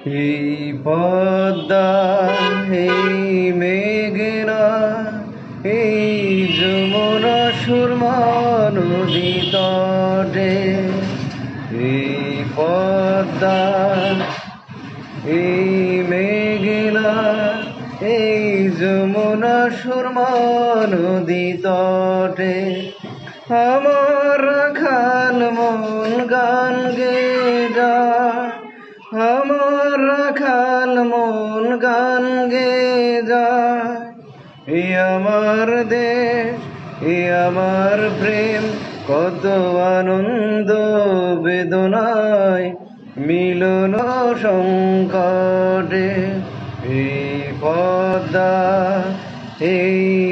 এই পদ্মা, এই মেঘনা, এই যমুনা সুরমা নদী তটে। এই পদ্মা, এই মেঘনা, এই যমুনা সুরমা নদী তটে আমার রাখাল মন গান গেয়ে যায়। আমার রাখাল মন গান গেয়ে যায়। এই আমার দেশ, এই আমার প্রেম, কত আনন্দ বেদনায় মিলন সংকটে। এই পদ্মা, এই